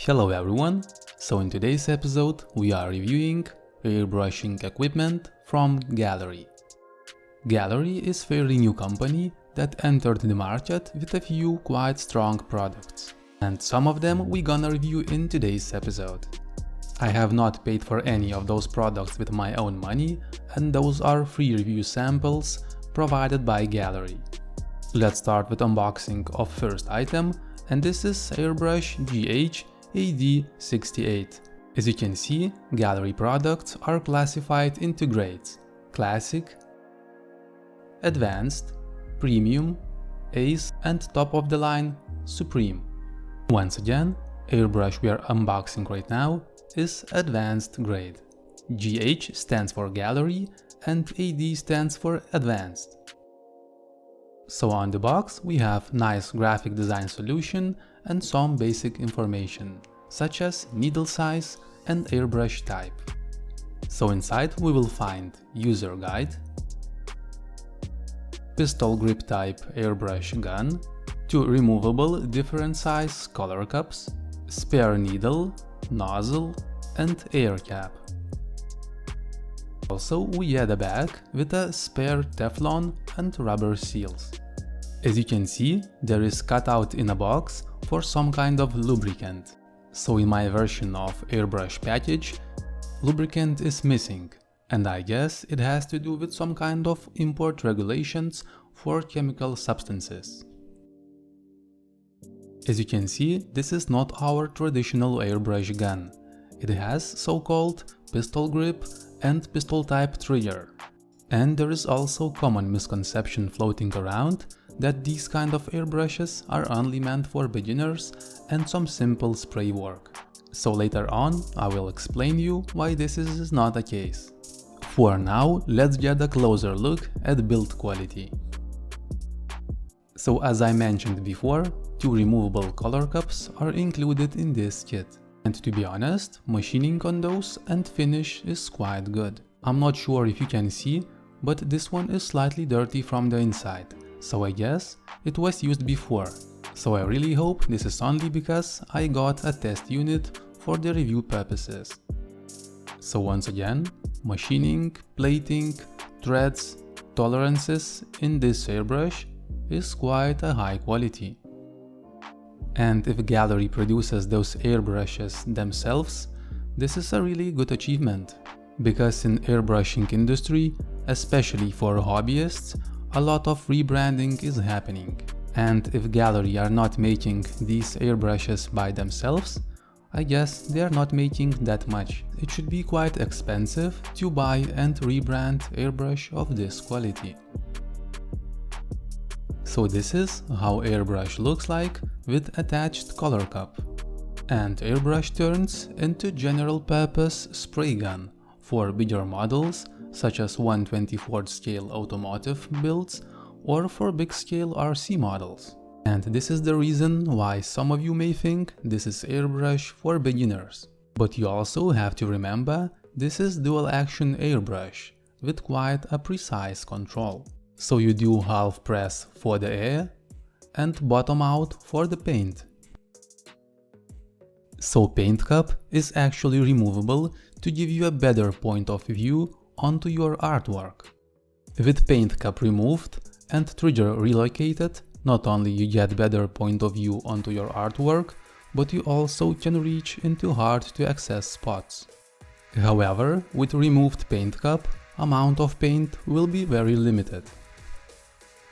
Hello everyone, so in today's episode we are reviewing airbrushing equipment from Gaahleri. Gaahleri is a fairly new company that entered the market with a few quite strong products, and some of them we're gonna review in today's episode. I have not paid for any of those products with my own money, and those are free review samples provided by Gaahleri. Let's start with unboxing of first item, and this is airbrush GH AD68. As you can see, Gaahleri products are classified into grades: Classic, Advanced, Premium, Ace, and top of the line, Supreme. Once again, airbrush we are unboxing right now is Advanced grade. GH stands for Gaahleri and AD stands for Advanced. So on the box we have nice graphic design solution and some basic information, such as needle size and airbrush type. So inside we will find user guide, pistol grip type airbrush gun, 2 removable different size color cups, spare needle, nozzle and air cap. Also we add a bag with a spare Teflon and rubber seals. As you can see, there is cutout in a box for some kind of lubricant. So in my version of airbrush package, lubricant is missing, and I guess it has to do with some kind of import regulations for chemical substances. As you can see, this is not our traditional airbrush gun. It has so-called pistol grip and pistol type trigger. And there is also common misconception floating around that these kind of airbrushes are only meant for beginners and some simple spray work. So later on I will explain you why this is not the case. For now, let's get a closer look at build quality. So as I mentioned before, 2 removable color cups are included in this kit. And to be honest, machining on those and finish is quite good. I'm not sure if you can see, but this one is slightly dirty from the inside. So I guess it was used before. So I really hope this is only because I got a test unit for the review purposes. So once again, machining, plating, threads, tolerances in this airbrush is quite a high quality. And if Gaahleri produces those airbrushes themselves, this is a really good achievement. Because in airbrushing industry, especially for hobbyists, a lot of rebranding is happening. And if Gaahleri are not making these airbrushes by themselves, I guess they are not making that much. It should be quite expensive to buy and rebrand airbrush of this quality. So this is how airbrush looks like with attached color cup. And airbrush turns into general purpose spray gun for bigger models such as 1/24 scale automotive builds or for big scale RC models. And this is the reason why some of you may think this is airbrush for beginners. But you also have to remember this is dual action airbrush with quite a precise control. So you do half press for the air and bottom out for the paint. So paint cup is actually removable to give you a better point of view onto your artwork. With paint cup removed and trigger relocated, not only you get better point of view onto your artwork, but you also can reach into hard to access spots. However, with removed paint cup, amount of paint will be very limited.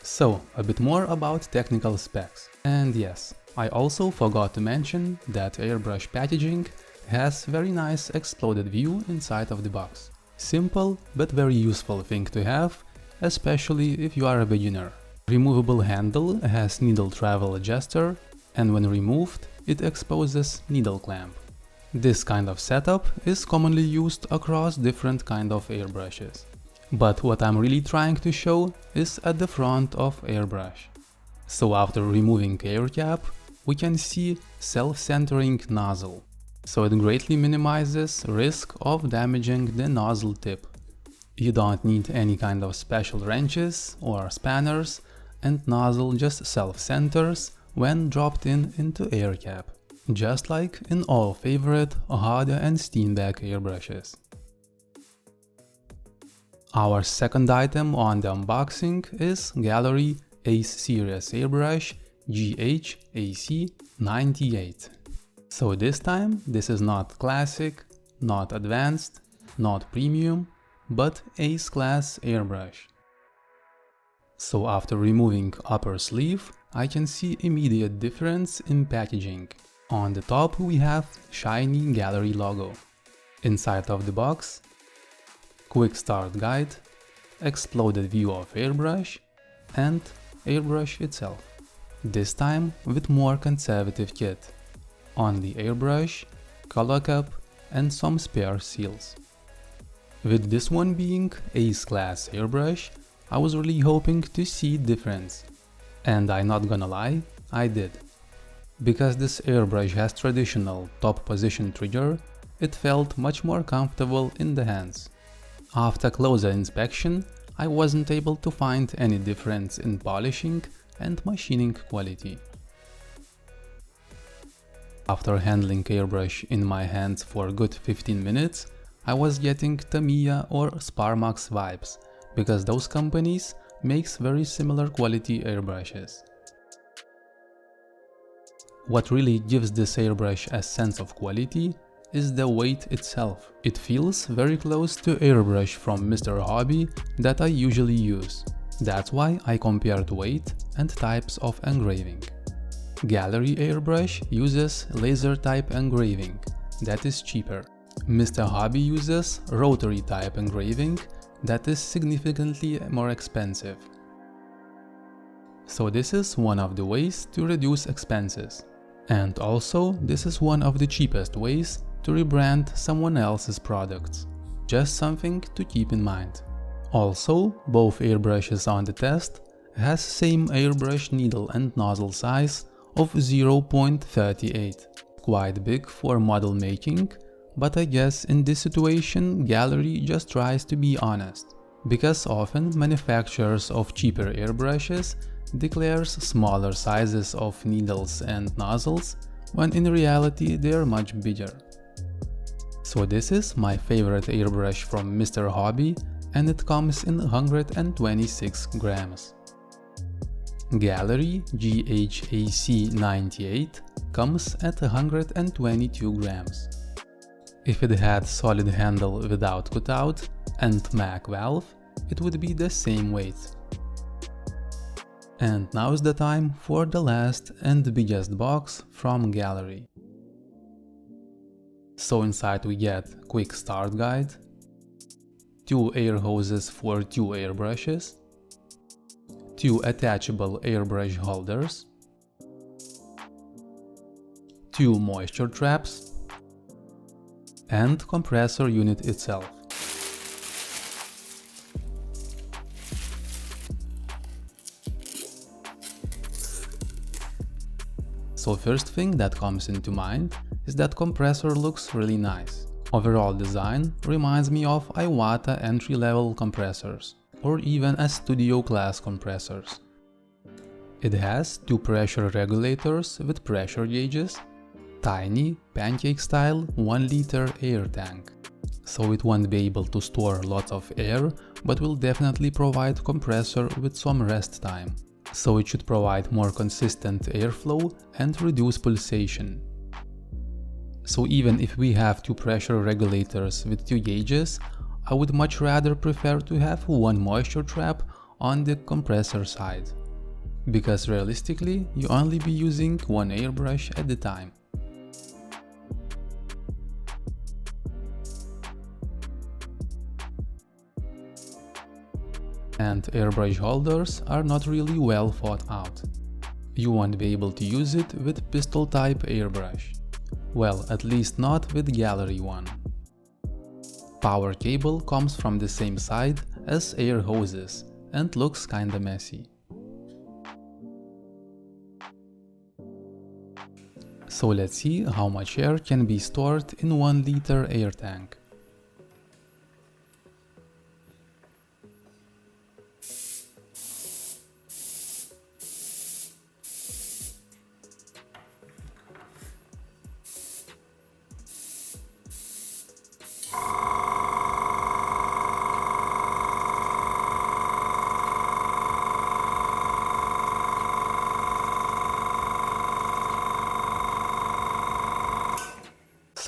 So, a bit more about technical specs. And yes, I also forgot to mention that airbrush packaging has very nice exploded view inside of the box. Simple but very useful thing to have, especially if you are a beginner. Removable handle has needle travel adjuster, and when removed, it exposes needle clamp. This kind of setup is commonly used across different kind of airbrushes. But what I'm really trying to show is at the front of airbrush. So after removing air cap, we can see self-centering nozzle. So it greatly minimizes risk of damaging the nozzle tip. You don't need any kind of special wrenches or spanners, and nozzle just self-centers when dropped into air cap. just like in all favorite Hade and Steenbeck airbrushes. Our second item on the unboxing is Gaahleri Ace Series airbrush GH AC98. So this time this is not classic, not advanced, not premium, but Ace class airbrush. So after removing upper sleeve, I can see immediate difference in packaging. On the top we have shiny Gaahleri logo. Inside of the box, quick start guide, exploded view of airbrush and airbrush itself. This time with more conservative kit. Only airbrush, color cap and some spare seals. With this one being Ace class airbrush, I was really hoping to see difference. And I'm not gonna lie, I did. Because this airbrush has traditional top position trigger, it felt much more comfortable in the hands. After closer inspection, I wasn't able to find any difference in polishing and machining quality. After handling airbrush in my hands for a good 15 minutes, I was getting Tamiya or Sparmax vibes, because those companies makes very similar quality airbrushes. What really gives this airbrush a sense of quality is the weight itself. It feels very close to airbrush from Mr. Hobby that I usually use. That's why I compared weight and types of engraving. Gaahleri airbrush uses laser type engraving, that is cheaper. Mr. Hobby uses rotary type engraving, that is significantly more expensive. So this is one of the ways to reduce expenses. And also, this is one of the cheapest ways to rebrand someone else's products. Just something to keep in mind. Also, both airbrushes on the test has same airbrush needle and nozzle size of 0.38. Quite big for model making, but I guess in this situation Gaahleri just tries to be honest. Because often manufacturers of cheaper airbrushes declares smaller sizes of needles and nozzles, when in reality they are much bigger. So this is my favorite airbrush from Mr. Hobby, and it comes in 126 grams. Gaahleri GH AC98 comes at 122 grams. If it had solid handle without cutout and mag valve, it would be the same weight. And now is the time for the last and biggest box from Gaahleri. So inside we get quick start guide, 2 air hoses for 2 airbrushes, 2 attachable airbrush holders, 2 moisture traps, and compressor unit itself. So first thing that comes into mind is that compressor looks really nice. Overall design reminds me of Iwata entry-level compressors, or even as studio class compressors. It has 2 pressure regulators with pressure gauges, tiny pancake style 1 liter air tank. So it won't be able to store lots of air, but will definitely provide compressor with some rest time. So it should provide more consistent airflow and reduce pulsation. So even if we have 2 pressure regulators with 2 gauges, I would much rather prefer to have 1 moisture trap on the compressor side. Because realistically, you only be using 1 airbrush at a time. And airbrush holders are not really well thought out. You won't be able to use it with pistol type airbrush. Well, at least not with Gaahleri one. Power cable comes from the same side as air hoses and looks kinda messy. So let's see how much air can be stored in 1 liter air tank.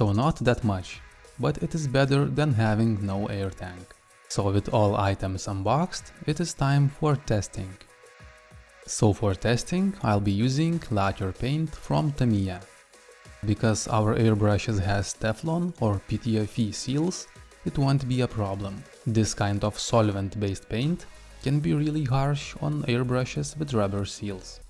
so not that much, but it is better than having no air tank. So with all items unboxed, it is time for testing. So for testing, I'll be using lacquer paint from Tamiya. Because our airbrushes has Teflon or PTFE seals, it won't be a problem. This kind of solvent-based paint can be really harsh on airbrushes with rubber seals.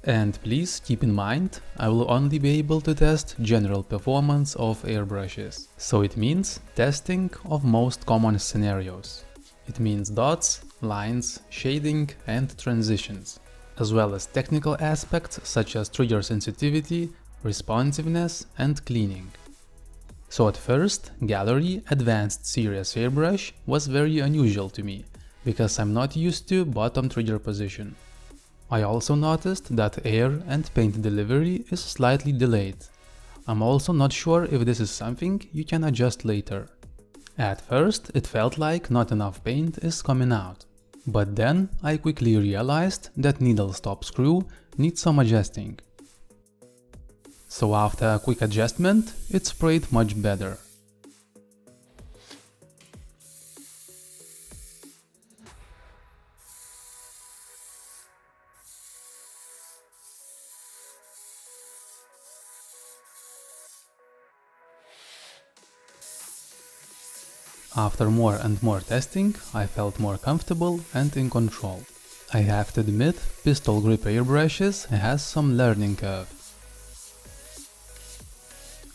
And please keep in mind, I will only be able to test general performance of airbrushes. So it means testing of most common scenarios. It means dots, lines, shading and transitions, as well as technical aspects such as trigger sensitivity, responsiveness and cleaning. So at first, Gaahleri Advanced Series airbrush was very unusual to me, because I'm not used to bottom trigger position. I also noticed that air and paint delivery is slightly delayed. I'm also not sure if this is something you can adjust later. At first, it felt like not enough paint is coming out. But then I quickly realized that needle stop screw needs some adjusting. So after a quick adjustment, it sprayed much better. After more and more testing, I felt more comfortable and in control. I have to admit, pistol grip airbrushes has some learning curve.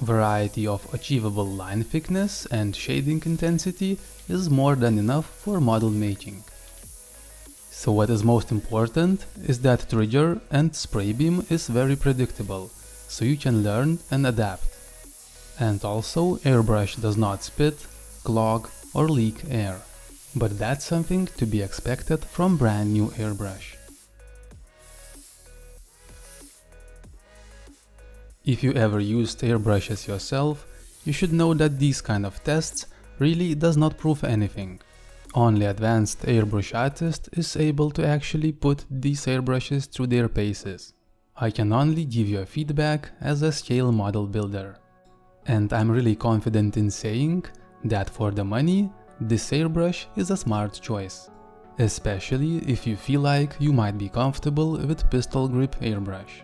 Variety of achievable line thickness and shading intensity is more than enough for model making. So what is most important is that trigger and spray beam is very predictable, so you can learn and adapt. And also airbrush does not spit, clog or leak air, but that's something to be expected from brand new airbrush. If you ever used airbrushes yourself, you should know that these kind of tests really does not prove anything. Only advanced airbrush artist is able to actually put these airbrushes through their paces. I can only give you a feedback as a scale model builder. And I'm really confident in saying that for the money, this airbrush is a smart choice. Especially if you feel like you might be comfortable with pistol grip airbrush.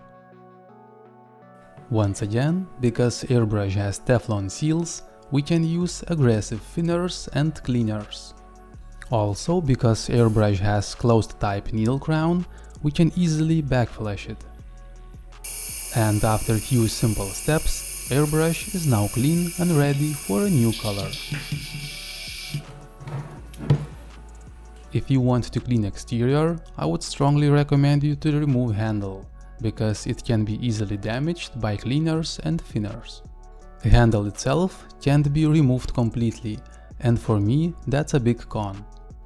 Once again, because airbrush has Teflon seals, we can use aggressive thinners and cleaners. Also, because airbrush has closed type needle crown, we can easily backflash it. And after a few simple steps, airbrush is now clean and ready for a new color. If you want to clean exterior, I would strongly recommend you to remove handle, because it can be easily damaged by cleaners and thinners. The handle itself can't be removed completely, and for me that's a big con,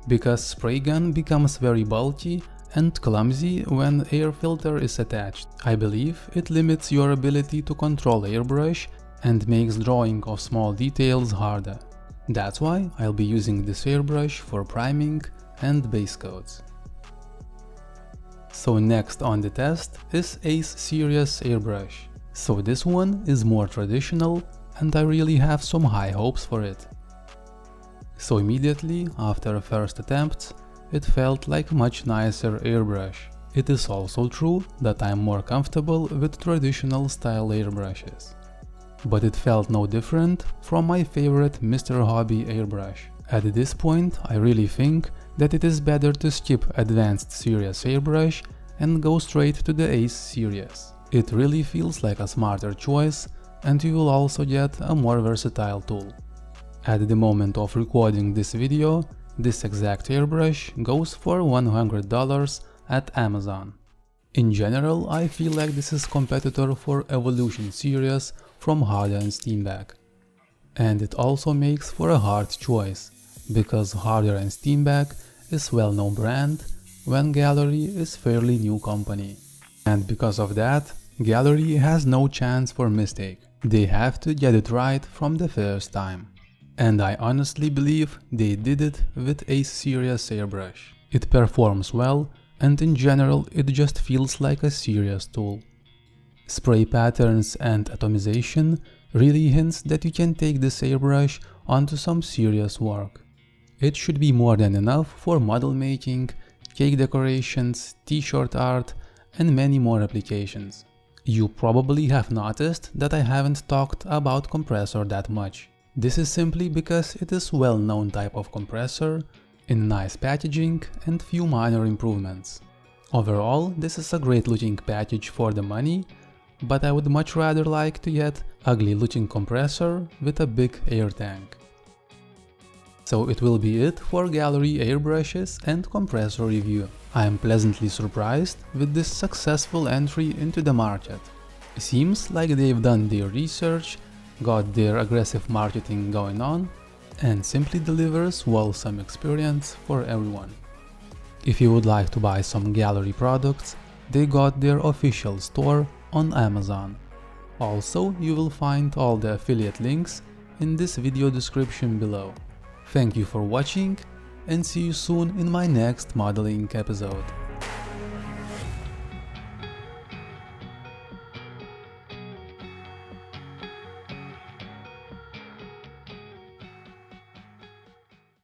because spray gun becomes very bulky and clumsy when air filter is attached. I believe it limits your ability to control airbrush and makes drawing of small details harder. That's why I'll be using this airbrush for priming and base coats. So next on the test is Ace Series airbrush. So this one is more traditional and I really have some high hopes for it. So immediately after a first attempt, it felt like a much nicer airbrush. It is also true that I am more comfortable with traditional style airbrushes. But it felt no different from my favorite Mr. Hobby airbrush. At this point, I really think that it is better to skip Advanced Series airbrush and go straight to the Ace series. It really feels like a smarter choice and you will also get a more versatile tool. At the moment of recording this video, this exact airbrush goes for $100 at Amazon. In general, I feel like this is competitor for Evolution series from Harder and Steenbeck. And it also makes for a hard choice, because Harder and Steenbeck is well-known brand, when Gaahleri is fairly new company. And because of that, Gaahleri has no chance for mistake. They have to get it right from the first time. And I honestly believe they did it with Ace Series airbrush. It performs well, and in general it just feels like a serious tool. Spray patterns and atomization really hints that you can take this airbrush onto some serious work. It should be more than enough for model making, cake decorations, t-shirt art, and many more applications. You probably have noticed that I haven't talked about Compressor that much. This is simply because it is well-known type of compressor, in nice packaging and few minor improvements. Overall, this is a great looking package for the money, but I would much rather like to get ugly looking compressor with a big air tank. So it will be it for Gaahleri airbrushes and compressor review. I am pleasantly surprised with this successful entry into the market. It seems like they've done their research, got their aggressive marketing going on, and simply delivers wholesome experience for everyone. If you would like to buy some Gaahleri products, they got their official store on Amazon. Also, you will find all the affiliate links in this video description below. Thank you for watching and see you soon in my next modeling episode.